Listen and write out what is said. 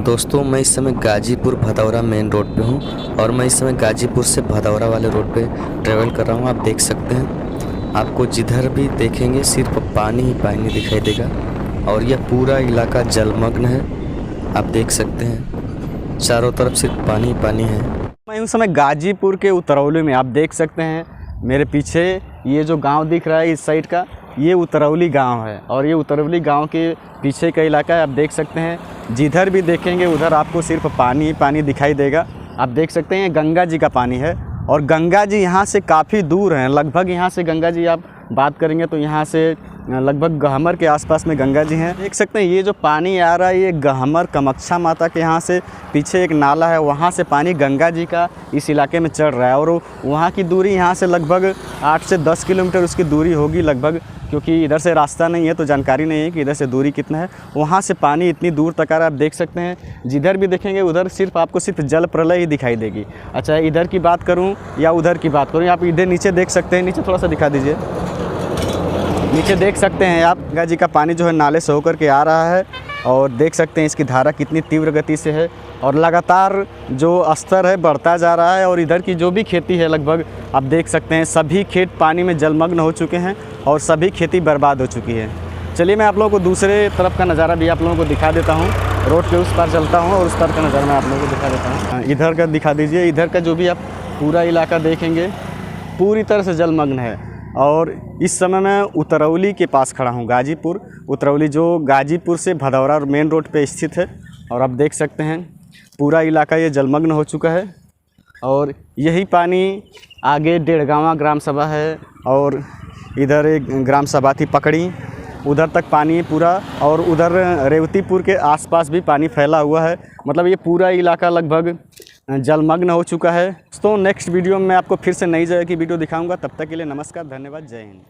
दोस्तों मैं इस समय गाजीपुर भदौरा मेन रोड पे हूँ और मैं इस समय गाजीपुर से भदौरा वाले रोड पे ट्रेवल कर रहा हूँ। आप देख सकते हैं, आपको जिधर भी देखेंगे सिर्फ पानी ही पानी दिखाई देगा और यह पूरा इलाका जलमग्न है। आप देख सकते हैं चारों तरफ सिर्फ पानी ही पानी है। मैं उस समय गाजीपुर के उतरौली में, आप देख सकते हैं मेरे पीछे ये जो गांव दिख रहा है इस साइड का, ये उतरौली गांव है और ये उतरौली गांव के पीछे का इलाका है। आप देख सकते हैं जिधर भी देखेंगे उधर आपको सिर्फ पानी ही पानी दिखाई देगा। आप देख सकते हैं गंगा जी का पानी है और गंगा जी यहाँ से काफ़ी दूर हैं। लगभग यहाँ से गंगा जी आप बात करेंगे तो यहाँ से लगभग गहमर के आसपास में गंगा जी हैं। देख सकते हैं ये जो पानी आ रहा है ये गहमर कामाख्या माता के यहाँ से पीछे एक नाला है, वहाँ से पानी गंगा जी का इस इलाके में चढ़ रहा है और वहाँ की दूरी यहाँ से लगभग 8 से 10 किलोमीटर उसकी दूरी होगी लगभग, क्योंकि इधर से रास्ता नहीं है तो जानकारी नहीं है कि इधर से दूरी कितना है। वहाँ से पानी इतनी दूर तक आ रहा है। आप देख सकते हैं जिधर भी देखेंगे उधर सिर्फ आपको सिर्फ जल प्रलय ही दिखाई देगी। अच्छा, इधर की बात करूँ या उधर की बात करूँ, आप इधर नीचे देख सकते हैं, नीचे थोड़ा सा दिखा दीजिए। नीचे देख सकते हैं आप गंगा जी का पानी जो है नाले से होकर के आ रहा है और देख सकते हैं इसकी धारा कितनी तीव्र गति से है और लगातार जो स्तर है बढ़ता जा रहा है। और इधर की जो भी खेती है लगभग आप देख सकते हैं सभी खेत पानी में जलमग्न हो चुके हैं और सभी खेती बर्बाद हो चुकी है। चलिए मैं आप लोगों को दूसरे तरफ का नज़ारा भी आप लोगों को दिखा देता हूँ। रोड के उस पार चलता हूँ और उस पार का नज़ारा मैं आप लोगों को दिखा देता हूँ। इधर का दिखा दीजिए। इधर का जो भी आप पूरा इलाका देखेंगे पूरी तरह से जलमग्न है। और इस समय मैं उतरौली के पास खड़ा हूँ, गाजीपुर उतरौली जो गाजीपुर से भदौरा मेन रोड पे स्थित है। और आप देख सकते हैं पूरा इलाका ये जलमग्न हो चुका है और यही पानी आगे डेढ़गांवा ग्राम सभा है और इधर एक ग्राम सभा थी पकड़ी, उधर तक पानी पूरा, और उधर रेवतीपुर के आसपास भी पानी फैला हुआ है। मतलब ये पूरा इलाका लगभग जलमग्न हो चुका है। तो नेक्स्ट वीडियो में मैं आपको फिर से नई जगह की वीडियो दिखाऊंगा। तब तक के लिए नमस्कार, धन्यवाद, जय हिंद।